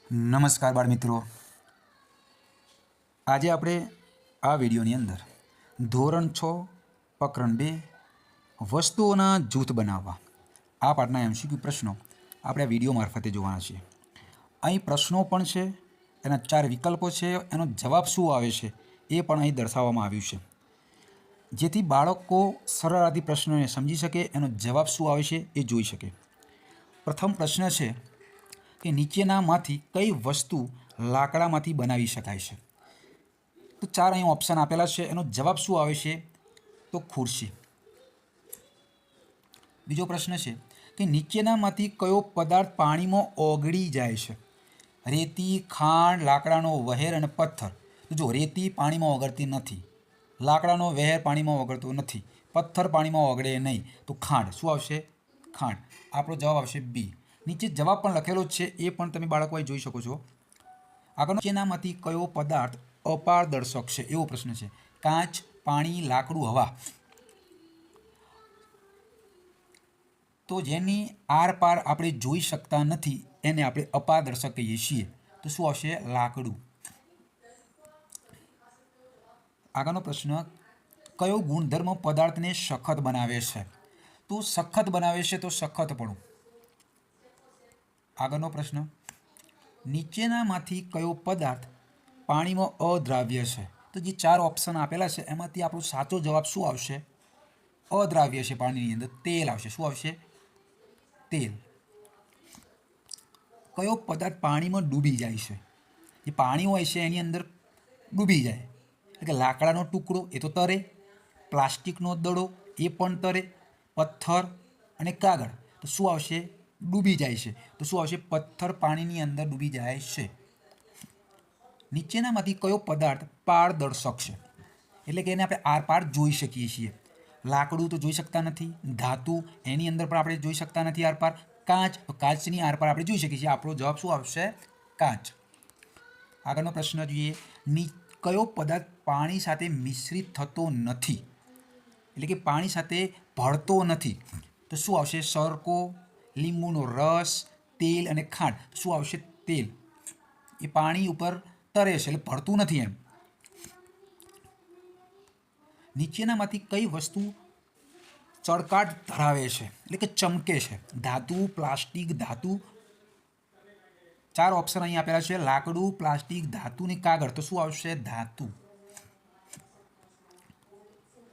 નમસ્કાર બાળ મિત્રો, આજે આપણે આ વિડીયોની અંદર ધોરણ 6 પ્રકરણ 2 વસ્તુઓના જૂથ બનાવવા આ પાઠના MCQ પ્રશ્નો આપણે આ વિડીયો મારફતે જોવાના છીએ. અહીં પ્રશ્નો પણ છે, એના 4 વિકલ્પો છે, એનો જવાબ શું આવે છે એ પણ અહીં દર્શાવવામાં આવ્યું છે, જેથી બાળકો સરળતાથી પ્રશ્નોને સમજી શકે, એનો જવાબ શું આવે છે એ જોઈ શકે. પ્રથમ પ્રશ્ન છે કે નીચેનામાંથી કઈ વસ્તુ લાકડામાંથી બનાવી શકાય છે? તો 4 અહીં ઓપ્શન આપેલા છે, એનો જવાબ શું આવે છે? તો ખુરશી. બીજો પ્રશ્ન છે કે નીચેનામાંથી કયો પદાર્થ પાણીમાં ઓગળી જાય છે? રેતી, ખાંડ, લાકડાનો વહેર અને પથ્થર. તો જો રેતી પાણીમાં ઓગળતી નથી, લાકડાનો વહેર પાણીમાં ઓગળતો નથી, પથ્થર પાણીમાં ઓગળે નહીં, તો ખાંડ. શું આવશે? ખાંડ. આપણો જવાબ આવશે બી. નીચે જવાબ પણ લખેલો જ છે, એ પણ તમે બાળકો અહીં જોઈ શકો છો. આગળનો નીચેનામાંથી કયો પદાર્થ અપારદર્શક છે? એવો પ્રશ્ન છે. કાચ, પાણી, લાકડું, હવા. તો જેની આરપાર આપણે જોઈ શકતા નથી એને આપણે અપારદર્શક કહીએ છીએ. તો શું આવશે? લાકડું. આગળનો પ્રશ્ન, કયો ગુણધર્મ પદાર્થને સખત બનાવે છે? તો સખત બનાવે છે તો સખતપણું. આગળનો પ્રશ્ન, નીચેનામાંથી કયો પદાર્થ પાણીમાં અદ્રાવ્ય છે? તો જે 4 ઓપ્શન આપેલા છે એમાંથી આપણો સાચો જવાબ શું આવશે? અદ્રાવ્ય છે. પાણીની અંદર તેલ આવશે. શું આવશે? તેલ. કયો પદાર્થ પાણીમાં ડૂબી જાય છે? જે પાણી હોય છે એની અંદર ડૂબી જાય, એટલે કે લાકડાનો ટુકડો એ તો તરે, પ્લાસ્ટિકનો દડો એ પણ તરે, પથ્થર અને કાગળ. તો શું આવશે? ડૂબી જાય છે. તો શું આવશે? પથ્થર પાણીની અંદર ડૂબી જાય છે. નીચેનામાંથી કયો પદાર્થ પારદર્શક છે? એટલે કે એને આપણે આરપાર જોઈ શકીએ છીએ. લાકડું તો જોઈ શકતા નથી, ધાતુ એની અંદર પણ આપણે જોઈ શકતા નથી આરપાર, કાચ તો કાચની આરપાર આપણે જોઈ શકીએ છીએ. આપણો જવાબ શું આવશે? કાચ. આગળનો પ્રશ્ન જોઈએ, કયો પદાર્થ પાણી સાથે મિશ્રિત થતો નથી, એટલે કે પાણી સાથે ભળતો નથી? તો શું આવશે? સરકો, લીંબુનો રસ, તેલ અને ખાંડ. શું આવશે? તેલ. એ પાણી ઉપર તરે છે એટલે ભળતું નથી એમ. નીચેનામાંથી કઈ વસ્તુ ચળકાટ ધરાવે છે, એટલે કે ચમકે છે? ધાતુ, પ્લાસ્ટિક, ધાતુ. 4 ઓપ્શન અહીં આપેલા છે, લાકડું, પ્લાસ્ટિક, ધાતુ ને કાગળ. તો શું આવશે? ધાતુ.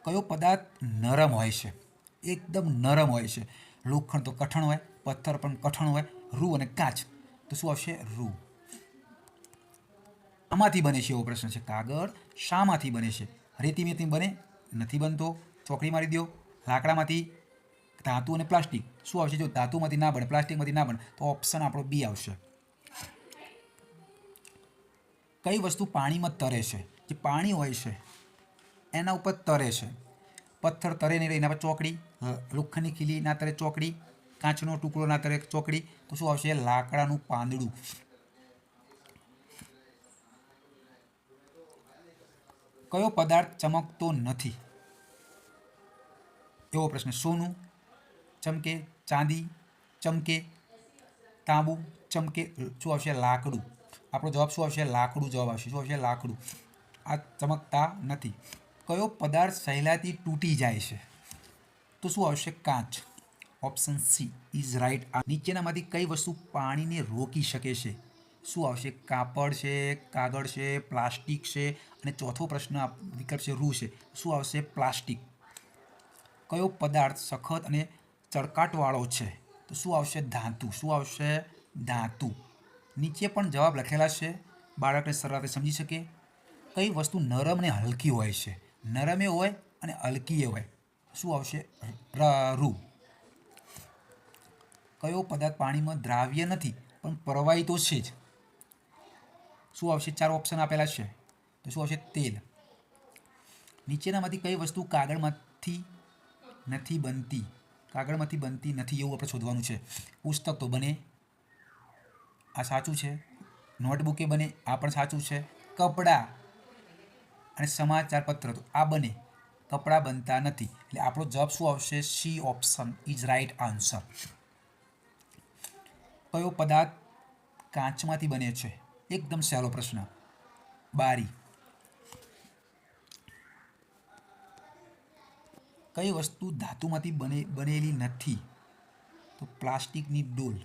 કયો પદાર્થ નરમ હોય છે? એકદમ નરમ હોય છે. લોખંડ તો કઠણ હોય, પથ્થર પણ કઠણ હોય, રૂ અને કાચ. તો શું આવશે? રૂ. આમાંથી બને છે એવો પ્રશ્ન છે. કાગળ શામાંથી બને છે? રેતીમાંથી બને? નથી બનતો. ચોકડી મારી દો. લાકડામાંથી, ધાતુ અને પ્લાસ્ટિક. શું આવશે? જો ધાતુમાંથી ના બને, પ્લાસ્ટિકમાંથી ના બને, તો ઓપ્શન આપણો બી આવશે. કઈ વસ્તુ પાણીમાં તરે છે? જે પાણી હોય છે એના ઉપર તરે છે. પથ્થર તરે નહીં, એના પર ચોકડી, લોખંડની ખીલી ના તરે ચોકડી, કાચનો ટુકડો ના તરે ચોકડી. તો શું આવશે? લાકડાનું પાંદડું. કયો પદાર્થ ચમકતો નથી? એવો પ્રશ્ન. સોનું ચમકે, ચાંદી ચમકે, તાંબુ ચમકે. શું આવશે? લાકડું. આપણો જવાબ શું આવશે? લાકડું જવાબ આવશે. શું આવશે? લાકડું. આ ચમકતા નથી. કયો પદાર્થ સહેલાઈથી તૂટી જાય છે? તો શું આવશે? કાચ. Option she is right. નીચેનામાંથી કઈ વસ્તુ પાણીને રોકી શકે છે? શું આવશે? કાપડ છે, કાગળ છે, પ્લાસ્ટિક છે, અને ચોથો પ્રશ્ન વિકલ્પ છે રૂ છે. શું આવશે? પ્લાસ્ટિક. કયો પદાર્થ સખત અને ચળકાટવાળો છે? તો શું આવશે? ધાતુ. શું આવશે? ધાતુ. નીચે પણ જવાબ લખેલા છે, બાળકને સરળતાથી સમજી શકે. કઈ વસ્તુ નરમ અને હલકી હોય છે? નરમે હોય અને હલકી હોય. શું આવશે? રૂ. કયો પદાર્થ પાણીમાં દ્રાવ્ય નથી પણ પ્રવાહી તો છે જ? શું આવશે? 4 ઓપ્શન આપેલા છે. તો શું આવશે? તેલ. નીચેનામાંથી કઈ વસ્તુ કાગળમાંથી નથી બનતી? કાગળમાંથી બનતી નથી એવું આપણે શોધવાનું છે. પુસ્તક તો બને, આ સાચું છે. નોટબુકે બને, આ પણ સાચું છે. કપડાં અને સમાચાર પત્ર તો આ બને, કપડાં બનતા નથી. એટલે આપણો જવાબ શું આવશે? C option is right answer. કયો પદાર્થ કાચમાંથી બને છે? એકદમ સહેલો પ્રશ્ન. બારી. કઈ વસ્તુ ધાતુમાંથી બનેલી નથી? તો પ્લાસ્ટિકની ડોલ.